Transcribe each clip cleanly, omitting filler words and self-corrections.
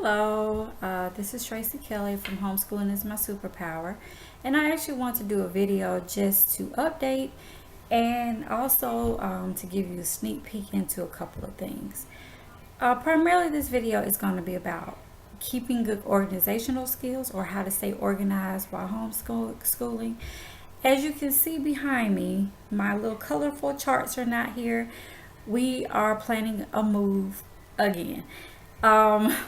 Hello, this is Tracy Kelly from Homeschooling is My Superpower, and I actually want to do a video just to update and also to give you a sneak peek into a couple of things. Primarily this video is going to be about keeping good organizational skills, or how to stay organized while homeschooling. As you can see behind me, my little colorful charts are not here. We are planning a move again.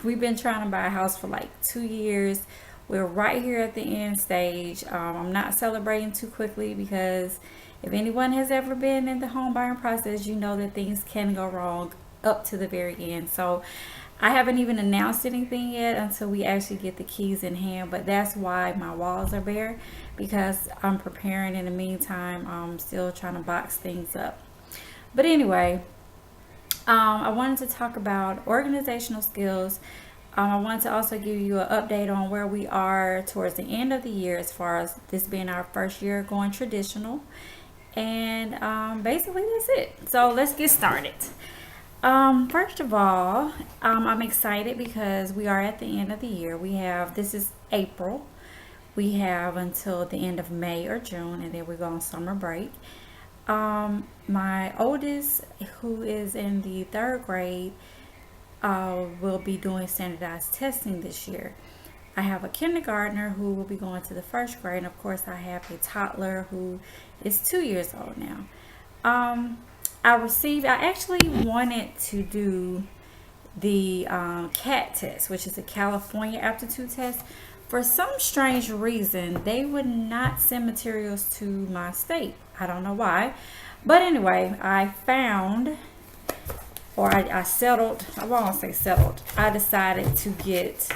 We've been trying to buy a house for like 2 years. We're right here at the end stage. I'm not celebrating too quickly because if anyone has ever been in the home buying process, you know that things can go wrong up to the very end. So I haven't even announced anything yet until we actually get the keys in hand, but that's why my walls are bare, because I'm preparing in the meantime. I'm still trying to box things up. But anyway, I wanted to talk about organizational skills. I wanted to also give you an update on where we are towards the end of the year, as far as this being our first year going traditional. And basically that's it. So let's get started. First of all, I'm excited because we are at the end of the year. This is April. We have until the end of May or June, and then we go on summer break. My oldest, who is in the 3rd grade, will be doing standardized testing this year. I have a kindergartner who will be going to the 1st grade, and of course I have a toddler who is 2 years old now. I actually wanted to do the CAT test, which is a California aptitude test. For some strange reason, they would not send materials to my state. I don't know why. But anyway, I found, or I settled, I won't say settled, I decided to get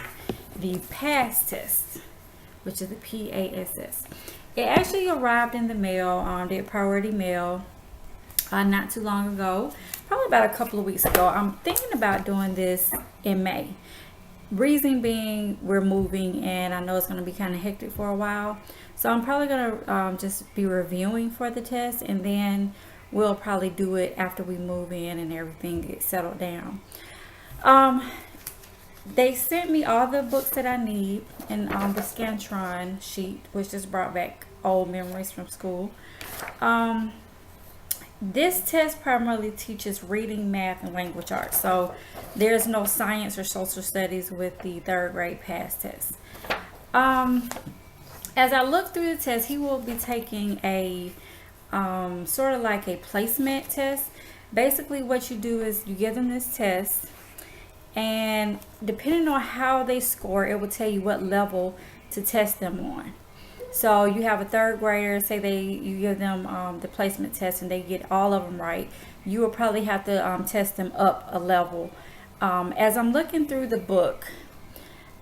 the PASS test, which is the PASS. It actually arrived in the mail, did priority mail, not too long ago, probably about a couple of weeks ago. I'm thinking about doing this in May. Reason being, we're moving and I know it's going to be kind of hectic for a while. So I'm probably going to just be reviewing for the test, and then we'll probably do it after we move in and everything gets settled down. They sent me all the books that I need and the Scantron sheet, which just brought back old memories from school. This test primarily teaches reading, math, and language arts. So there's no science or social studies with the 3rd grade PASS test. As I look through the test, he will be taking a sort of like a placement test. Basically what you do is you give them this test, and depending on how they score, it will tell you what level to test them on. So you have a 3rd grader, say you give them the placement test and they get all of them right. You will probably have to test them up a level. As I'm looking through the book,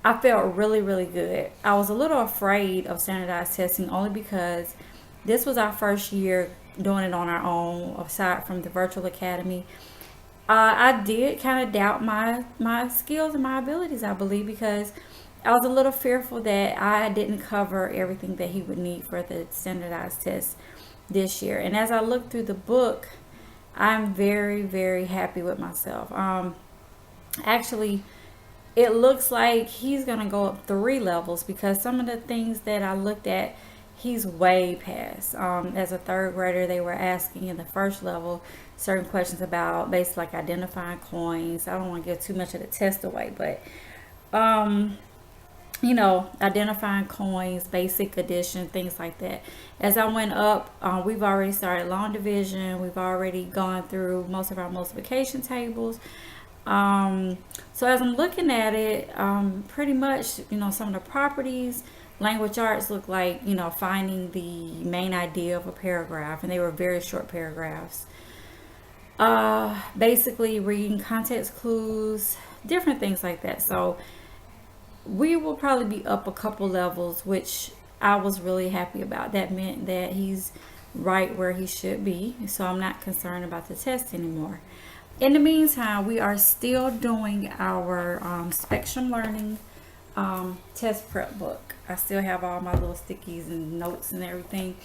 I felt really, really good. I was a little afraid of standardized testing only because this was our first year doing it on our own, aside from the virtual academy. I did kind of doubt my skills and my abilities, I believe, because I was a little fearful that I didn't cover everything that he would need for the standardized test this year. And as I look through the book, I'm very, very happy with myself. Actually, it looks like he's going to go up 3 levels, because some of the things that I looked at, he's way past. As a 3rd grader, they were asking in the 1st level certain questions about basically like identifying coins. I don't want to give too much of the test away, but you know, identifying coins, basic addition, things like that. As I went up, we've already started long division. We've already gone through most of our multiplication tables. So as I'm looking at it, pretty much, you know, some of the properties, language arts look like, you know, finding the main idea of a paragraph, and they were very short paragraphs. Basically reading context clues, different things like that. So we will probably be up a couple levels, which I was really happy about. That meant that he's right where he should be, so I'm not concerned about the test anymore. In the meantime, we are still doing our Spectrum Learning test prep book. I still have all my little stickies and notes and everything.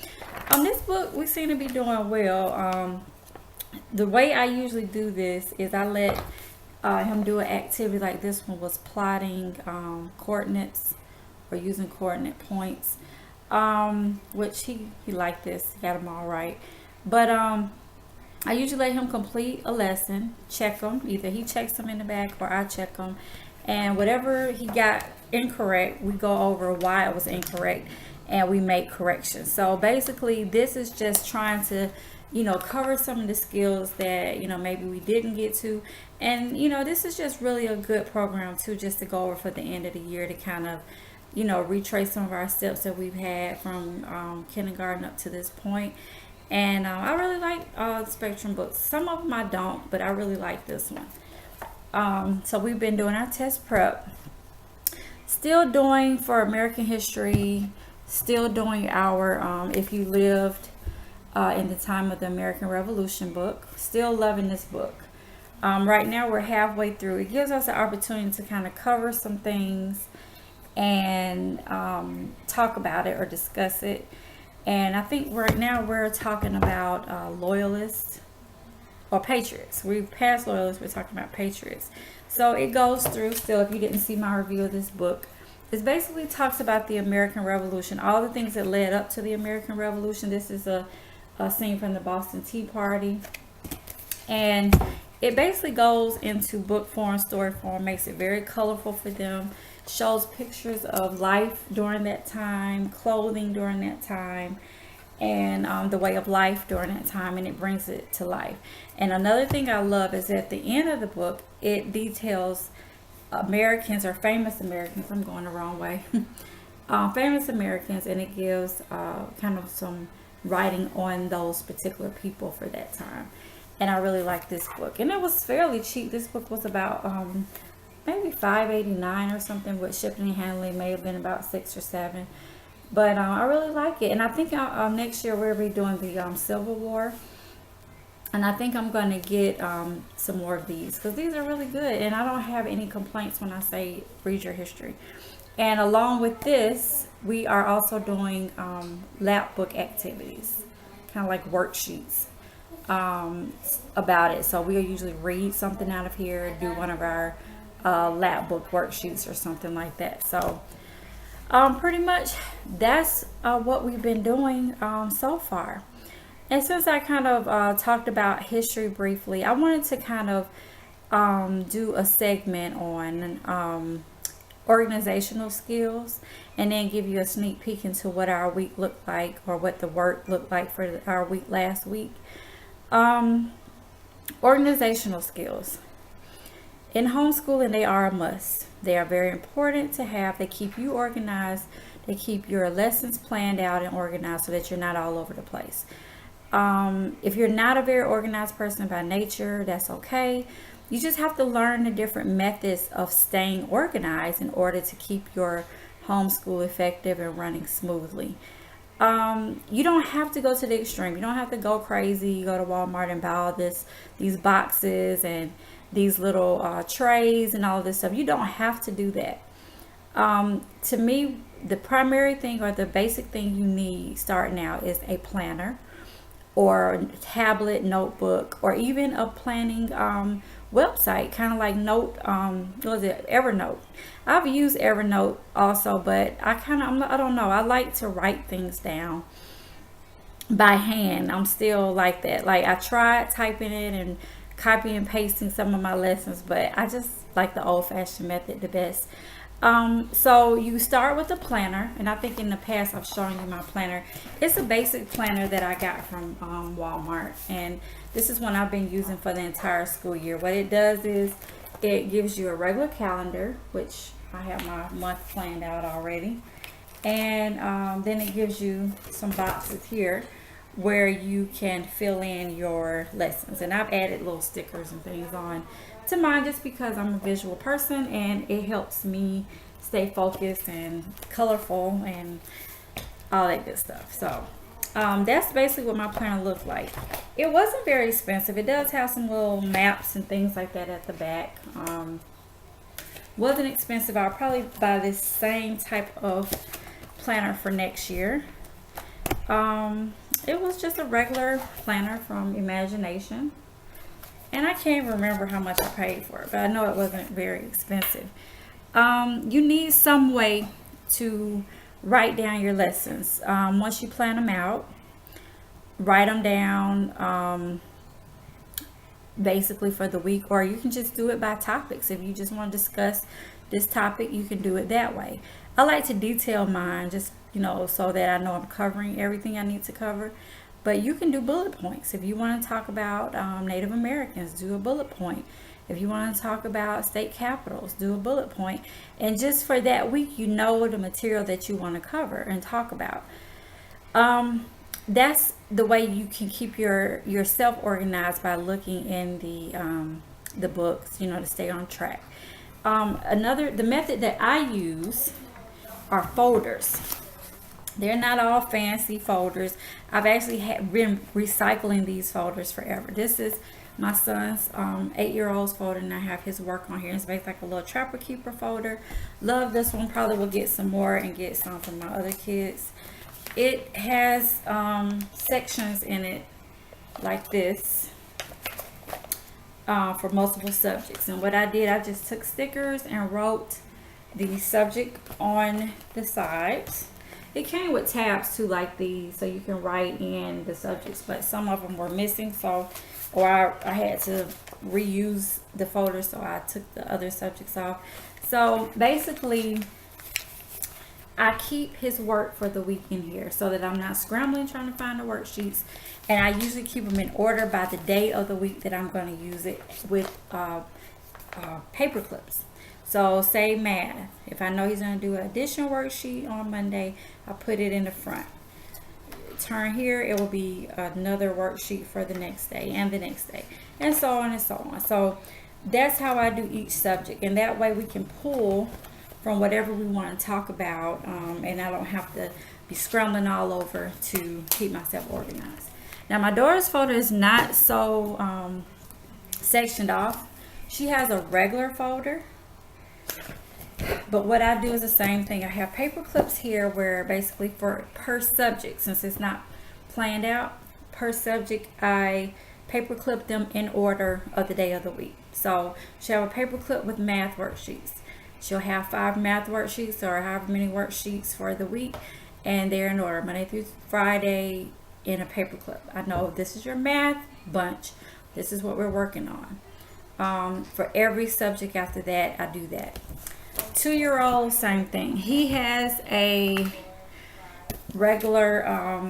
On this book, we seem to be doing well. The way I usually do this is I let him do an activity like this one was plotting coordinates or using coordinate points, which he liked this. He got them all right. But I usually let him complete a lesson, check them. Either he checks them in the back or I check them. And whatever he got incorrect, we go over why it was incorrect and we make corrections. So basically, this is just trying to, cover some of the skills that, maybe we didn't get to. And, this is just really a good program too, just to go over for the end of the year to kind of, retrace some of our steps that we've had from kindergarten up to this point. And I really like Spectrum books. Some of them I don't, but I really like this one. So we've been doing our test prep. Still doing for American history. Still doing our If You Lived in the Time of the American Revolution book. Still loving this book. Right now we're halfway through. It gives us an opportunity to kind of cover some things and talk about it or discuss it. And I think right now we're talking about loyalists or patriots. We've passed loyalists, we're talking about patriots. So it goes through, still, if you didn't see my review of this book, it basically talks about the American Revolution, all the things that led up to the American Revolution. This is a scene from the Boston Tea Party. And it basically goes into book form, story form, makes it very colorful for them, shows pictures of life during that time, clothing during that time, and the way of life during that time, and it brings it to life. And another thing I love is at the end of the book, it details Americans or famous Americans, I'm going the wrong way, famous Americans, and it gives kind of some writing on those particular people for that time. And I really like this book, and it was fairly cheap. This book was about maybe $5.89 or something, with shipping and handling may have been about $6 or $7. But I really like it, and I think next year we'll be doing the Civil War, and I think I'm going to get some more of these because these are really good, and I don't have any complaints when I say read your history. And along with this, we are also doing lap book activities, kind of like worksheets about it. So we'll usually read something out of here, do one of our lap book worksheets or something like that. So pretty much that's what we've been doing so far. And since I kind of talked about history briefly, I wanted to kind of do a segment on organizational skills, and then give you a sneak peek into what our week looked like, or what the work looked like for our week last week. Organizational skills. In homeschooling, they are a must. They are very important to have. They keep you organized. They keep your lessons planned out and organized so that you're not all over the place. If you're not a very organized person by nature, that's okay. You just have to learn the different methods of staying organized in order to keep your homeschool effective and running smoothly. You don't have to go to the extreme. You don't have to go crazy. You go to Walmart and buy all these boxes and these little trays and all this stuff. You don't have to do that. To me, the primary thing or the basic thing you need starting out is a planner or tablet, notebook, or even a planning website, kind of like Evernote. I've used Evernote also, but I don't know, I like to write things down by hand. I'm still like that. Like, I tried typing it and copy and pasting some of my lessons, but I just like the old-fashioned method the best. So you start with a planner, and I think in the past I've shown you my planner. It's a basic planner that I got from Walmart, and this is one I've been using for the entire school year. What it does is it gives you a regular calendar, which I have my month planned out already, and then it gives you some boxes here where you can fill in your lessons. And I've added little stickers and things on to mine just because I'm a visual person, and it helps me stay focused and colorful and all that good stuff. So that's basically what my planner looked like. It wasn't very expensive. It does have some little maps and things like that at the back. Wasn't expensive. I'll probably buy this same type of planner for next year. It was just a regular planner from Imagination. and I can't remember how much I paid for it, but I know it wasn't very expensive. You need some way to write down your lessons. Once you plan them out, write them down, basically for the week, or you can just do it by topics. If you just want to discuss this topic, you can do it that way. I like to detail mine, just so that I know I'm covering everything I need to cover. But you can do bullet points. If you want to talk about Native Americans, do a bullet point. If you want to talk about state capitals, do a bullet point. And just for that week, you know the material that you want to cover and talk about. That's the way you can keep yourself organized, by looking in the books, to stay on track. The method that I use are folders. They're not all fancy folders. I've actually been recycling these folders forever. This is my son's 8-year-old's folder, and I have his work on here. It's basically like a little Trapper Keeper folder. Love this one. Probably will get some more and get some from my other kids. It has sections in it like this for multiple subjects. And what I did, I just took stickers and wrote the subject on the sides. It came with tabs too, like these, so you can write in the subjects, but some of them were missing, or I had to reuse the folder, so I took the other subjects off. So basically, I keep his work for the week in here so that I'm not scrambling trying to find the worksheets. And I usually keep them in order by the day of the week that I'm going to use it, with paper clips. So say math. If I know he's going to do an addition worksheet on Monday, I put it in the front. Turn here, it will be another worksheet for the next day and the next day, and so on and so on. So that's how I do each subject, and that way we can pull from whatever we want to talk about, and I don't have to be scrambling all over to keep myself organized. Now my daughter's folder is not so sectioned off. She has a regular folder, but what I do is the same thing. I have paper clips here where basically per subject, since it's not planned out, per subject I paper clip them in order of the day of the week. So she'll have a paper clip with math worksheets. She'll have 5 math worksheets, or however many worksheets for the week, and they're in order Monday through Friday in a paper clip. I know this is your math bunch. This is what we're working on. For every subject after that, I do that. 2-year-old, same thing. He has a regular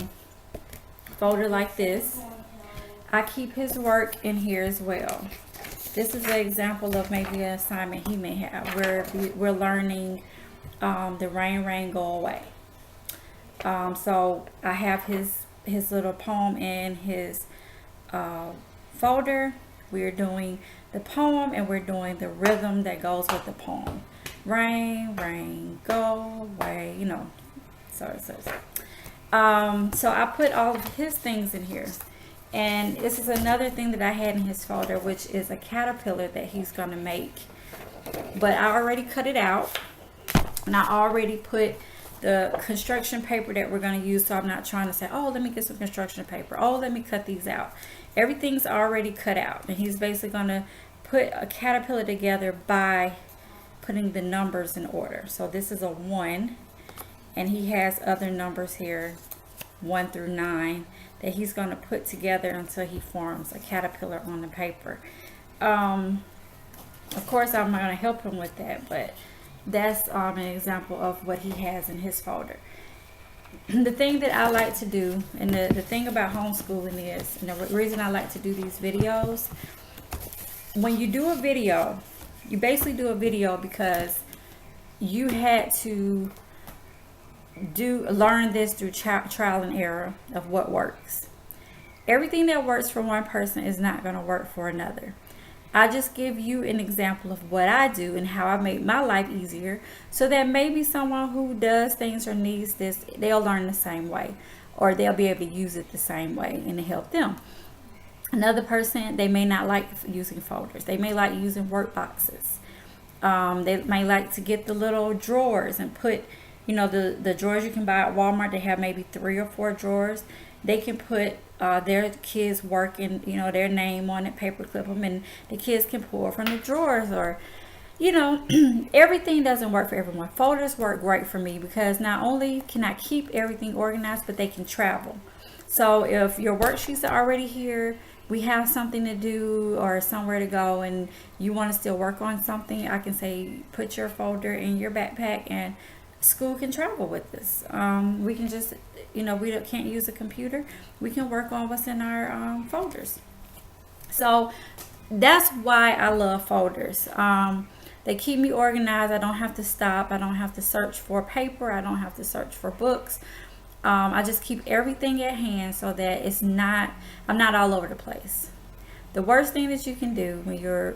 folder like this. I keep his work in here as well. This is an example of maybe an assignment he may have where we're learning the rain, go away. So I have his little poem in his folder. We're doing the poem, and we're doing the rhythm that goes with the poem. Rain, go away, so it says. So I put all of his things in here. And this is another thing that I had in his folder, which is a caterpillar that he's going to make. But I already cut it out, and I already put the construction paper that we're going to use, so I'm not trying to say, oh, let me get some construction paper. Oh, let me cut these out. Everything's already cut out, and he's basically going to put a caterpillar together by putting the numbers in order. So this is a 1, and he has other numbers here, 1 through 9, that he's going to put together until he forms a caterpillar on the paper. Of course, I'm not going to help him with that, but that's an example of what he has in his folder. The thing that I like to do, and the thing about homeschooling is, and the reason I like to do these videos, when you do a video, you basically do a video because you had to learn this through trial and error of what works. Everything that works for one person is not going to work for another. I just give you an example of what I do and how I make my life easier, so that maybe someone who does things or needs this, they'll learn the same way, or they'll be able to use it the same way and to help them. Another person, they may not like using folders. They may like using work boxes. They may like to get the little drawers and put the drawers you can buy at Walmart, they have maybe 3 or 4 drawers. They can put their kids' work and their name on it, paper clip them, and the kids can pull from the drawers. Or everything doesn't work for everyone. Folders work great for me because not only can I keep everything organized, but they can travel. So if your worksheets are already here, we have something to do or somewhere to go, and you want to still work on something, I can say put your folder in your backpack and school can travel with us. We can just, can't use a computer. We can work on what's in our folders. So that's why I love folders. They keep me organized. I don't have to stop. I don't have to search for paper. I don't have to search for books. I just keep everything at hand so that I'm not all over the place. The worst thing that you can do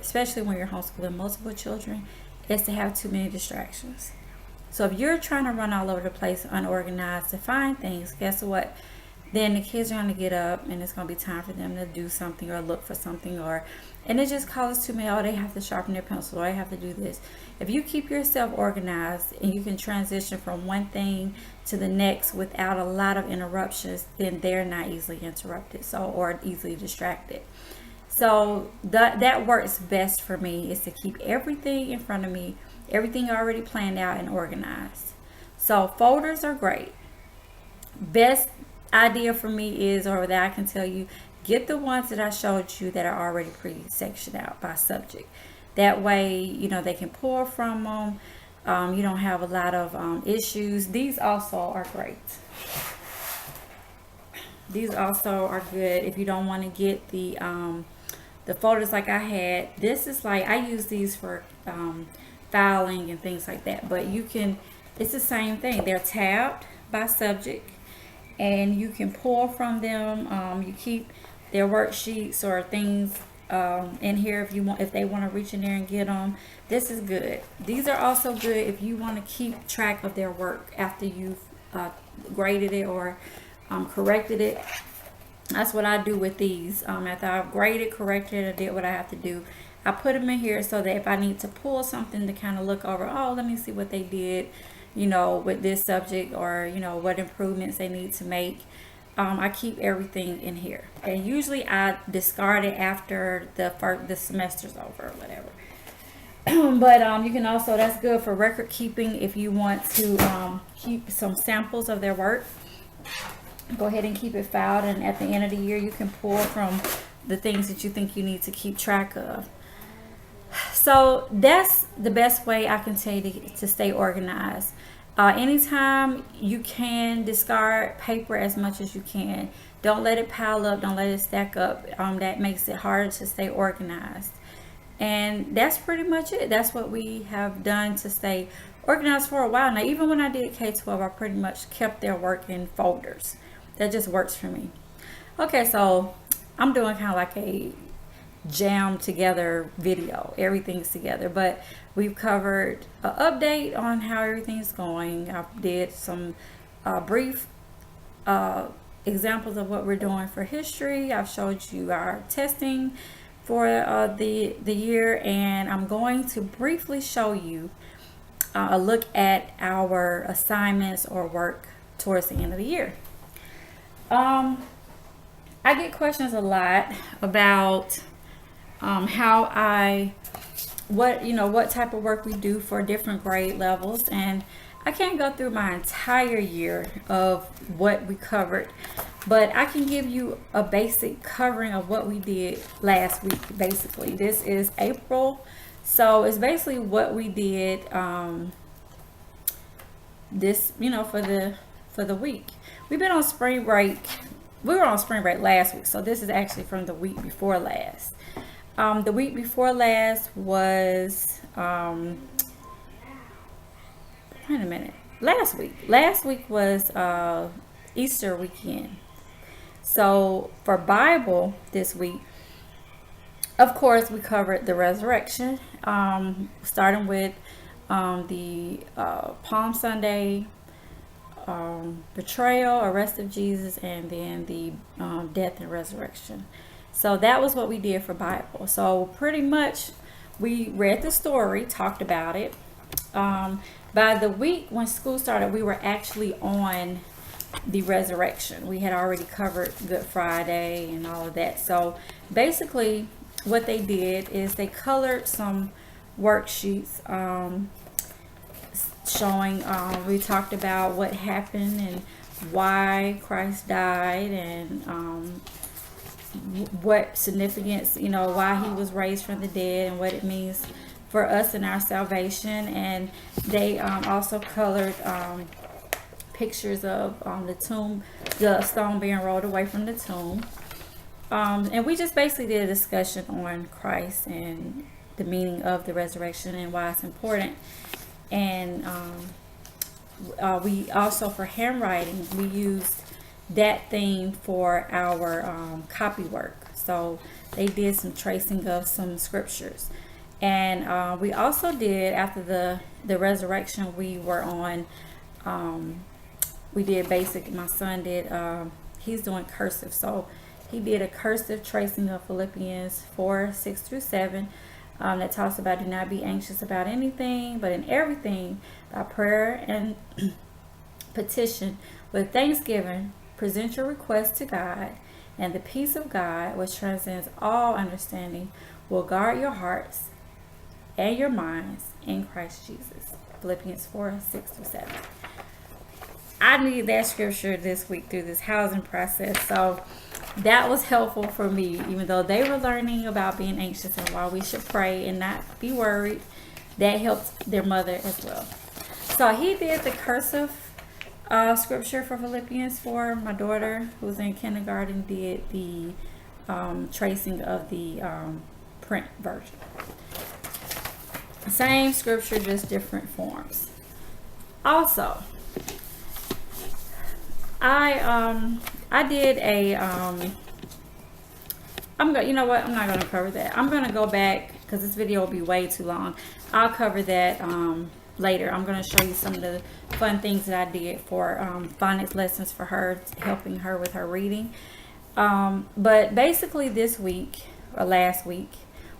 especially when you're homeschooling multiple children, is to have too many distractions. So if you're trying to run all over the place, unorganized, to find things, guess what? Then the kids are going to get up and it's going to be time for them to do something or look for something, and it just causes too many. Oh, they have to sharpen their pencil, or they have to do this. If you keep yourself organized and you can transition from one thing to the next without a lot of interruptions, then they're not easily interrupted, or easily distracted. So that works best for me, is to keep everything in front of me, everything already planned out and organized. So folders are great. Best idea for me is, or that I can tell you, get the ones that I showed you that are already pre-sectioned out by subject. That way, they can pull from them. You don't have a lot of issues. These also are great. These also are good if you don't want to get the folders like I had. This is like, I use these for filing and things like that, but it's the same thing. They're tabbed by subject, and you can pull from them. You keep their worksheets or things in here if they want to reach in there and get them. This is good. These are also good if you want to keep track of their work after you've graded it or corrected it. That's what I do with these. After I've graded, corrected, I did what I have to do, I put them in here so that if I need to pull something to kind of look over, let me see what they did, with this subject, or what improvements they need to make. I keep everything in here, and usually I discard it after the semester's over or whatever. But you can also, that's good for record keeping if you want to keep some samples of their work. Go ahead and keep it filed, and at the end of the year you can pull from the things that you think you need to keep track of. So that's the best way I can tell you to stay organized. Anytime you can, discard paper as much as you can. Don't let it pile up. Don't let it stack up. That makes it harder to stay organized. And that's pretty much it. That's what we have done to stay organized for a while. Now, even when I did K-12, I pretty much kept their work in folders. That just works for me. Okay, so I'm doing kind of like a jam together video. Everything's together, but we've covered an update on how everything's going. I did some brief examples of what we're doing for history. I've showed you our testing for the year, and I'm going to briefly show you a look at our assignments or work towards the end of the year. I get questions a lot about what type of work we do for different grade levels, and I can't go through my entire year of what we covered, but I can give you a basic covering of what we did last week. Basically, this is April, so it's basically what we did this for the week. We've been on spring break. We were on spring break last week, so this is actually from the week before last. The week before last was wait a minute. Last week was Easter weekend. So for Bible this week, of course, we covered the resurrection, starting with the Palm Sunday, betrayal, arrest of Jesus, and then the death and resurrection. So that was what we did for Bible. So pretty much we read the story, talked about it. By the week when school started, we were actually on the resurrection. We had already covered Good Friday and all of that. So basically, what they did is they colored some worksheets showing, we talked about what happened and why Christ died, and what significance, why he was raised from the dead and what it means for us in our salvation. And they also colored pictures of the tomb, the stone being rolled away from the tomb. And we just basically did a discussion on Christ and the meaning of the resurrection and why it's important. And we also, for handwriting, we used that theme for our copy work. So they did some tracing of some scriptures. And we also did, after the resurrection, we were on, we did basic, my son did, he's doing cursive. So he did a cursive tracing of Philippians 4:6-7. That talks about, do not be anxious about anything, but in everything, by prayer and petition, with thanksgiving, present your requests to God, and the peace of God, which transcends all understanding, will guard your hearts and your minds in Christ Jesus. Philippians 4:6-7. I needed that scripture this week through this housing process. So that was helpful for me, even though they were learning about being anxious and why we should pray and not be worried. That helped their mother as well. So he did the cursive scripture for Philippians 4. My daughter, who's in kindergarten, did the tracing of the print version. Same scripture, just different forms. Also, I did a you know what, I'm not gonna cover that. I'm gonna go back because this video will be way too long. I'll cover that later. I'm gonna show you some of the fun things that I did for phonics lessons for her, helping her with her reading. But basically this week, or last week,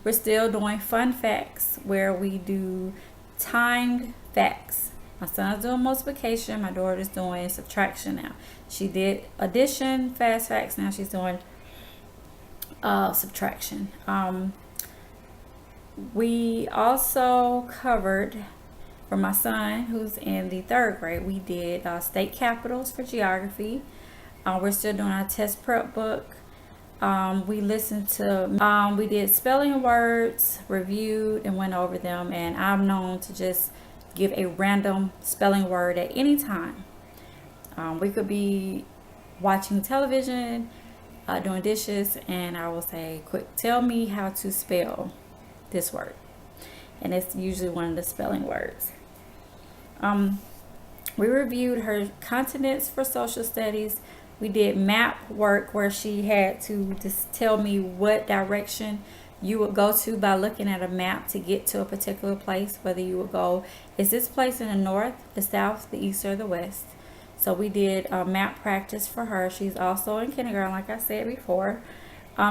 we're still doing fun facts, where we do timed facts. My son's doing multiplication. My daughter's doing subtraction now. She did addition, fast facts. Now she's doing subtraction. We also covered, for my son who's in the 3rd grade, we did state capitals for geography. We're still doing our test prep book. We listened to, we did spelling words, reviewed and went over them. And I'm known to just give a random spelling word at any time. We could be watching television, doing dishes, and I will say, quick, tell me how to spell this word. And it's usually one of the spelling words. We reviewed her continents for social studies. We did map work, where she had to just tell me what direction you would go to by looking at a map to get to a particular place, whether you would go, is this place in the north, the south, the east, or the west? So we did map practice for her. She's also in kindergarten, like I said before.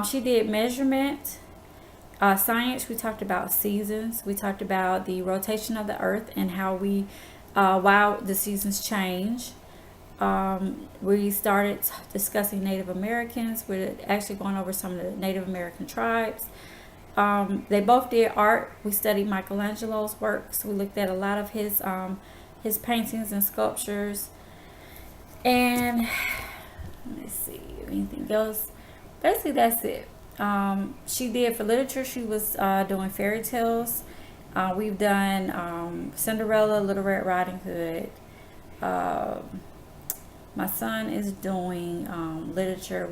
She did measurement. Science, we talked about seasons. We talked about the rotation of the earth and how we, why the seasons change. We started discussing Native Americans. We're actually going over some of the Native American tribes. They both did art. We studied Michelangelo's works. We looked at a lot of his paintings and sculptures. And let's see, anything else? Basically, that's it. She did, for literature, she was doing fairy tales. We've done Cinderella, Little Red Riding Hood. My son is doing literature.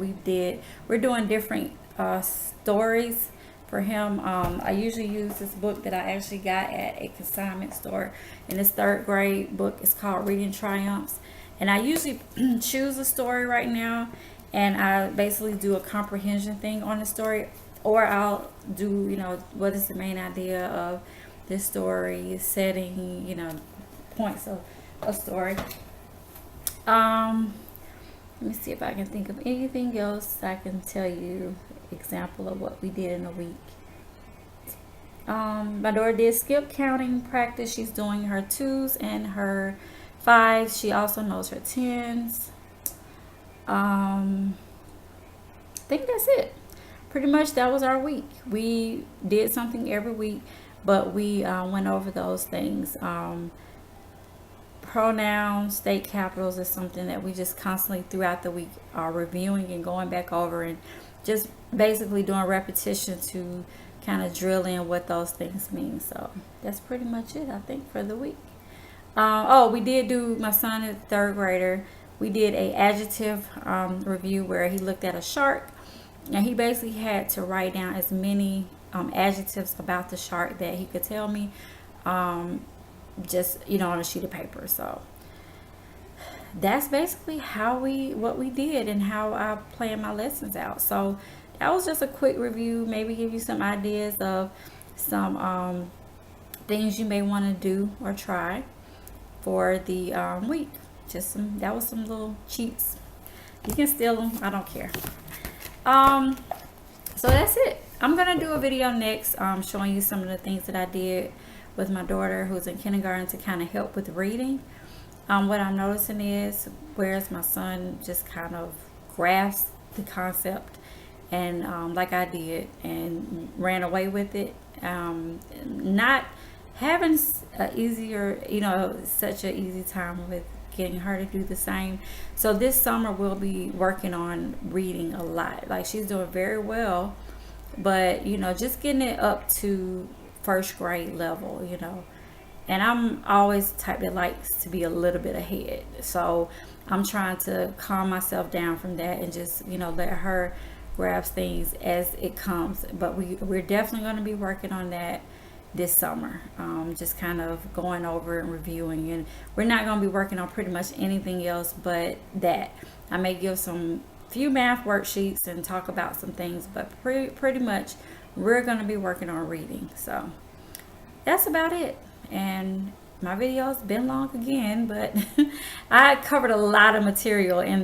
We're doing different stories for him. I usually use this book that I actually got at a consignment store. In this 3rd grade book, it's called Reading Triumphs. And I usually choose a story right now, and I basically do a comprehension thing on the story, or I'll do, what is the main idea of this story, setting, points of a story. Let me see if I can think of anything else I can tell you, example of what we did in a week. My daughter did skip counting practice. She's doing her 2s and her 5s. She also knows her 10s. I think that's it. Pretty much that was our week. We did something every week, but we went over those things. Pronouns, state capitals is something that we just constantly throughout the week are reviewing and going back over and just basically doing repetition to kind of drill in what those things mean. So that's pretty much it, I think, for the week. Oh, we did do, my son is third grader. We did a adjective review where he looked at a shark, and he basically had to write down as many adjectives about the shark that he could tell me, just on a sheet of paper. So that's basically what we did and how I plan my lessons out. So that was just a quick review, maybe give you some ideas of some things you may want to do or try for the week. That was some little cheats. You can steal them, I don't care. So that's it. I'm gonna do a video next showing you some of the things that I did with my daughter who's in kindergarten to kind of help with reading. What I'm noticing is, whereas my son just kind of grasped the concept and like I did and ran away with it, not having such an easy time with getting her to do the same. So this summer we'll be working on reading a lot. Like, she's doing very well, but just getting it up to first grade level, and I'm always the type that likes to be a little bit ahead. So I'm trying to calm myself down from that and just let her grasp things as it comes. But we're definitely going to be working on that this summer, just kind of going over and reviewing, and we're not going to be working on pretty much anything else but that. I may give some few math worksheets and talk about some things, but pretty much we're going to be working on reading. So that's about it. And my video's been long again, but I covered a lot of material in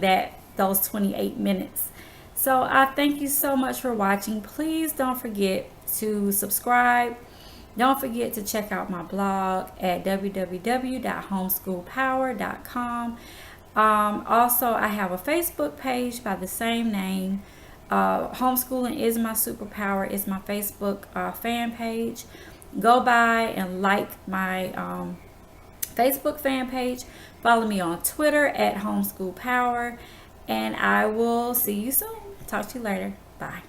those 28 minutes. So I thank you so much for watching. Please don't forget to subscribe. Don't forget to check out my blog at www.homeschoolpower.com. Also, I have a Facebook page by the same name. Homeschooling is My Superpower is my Facebook fan page. Go by and like my Facebook fan page. Follow me on Twitter at Homeschool Power. And I will see you soon. Talk to you later. Bye.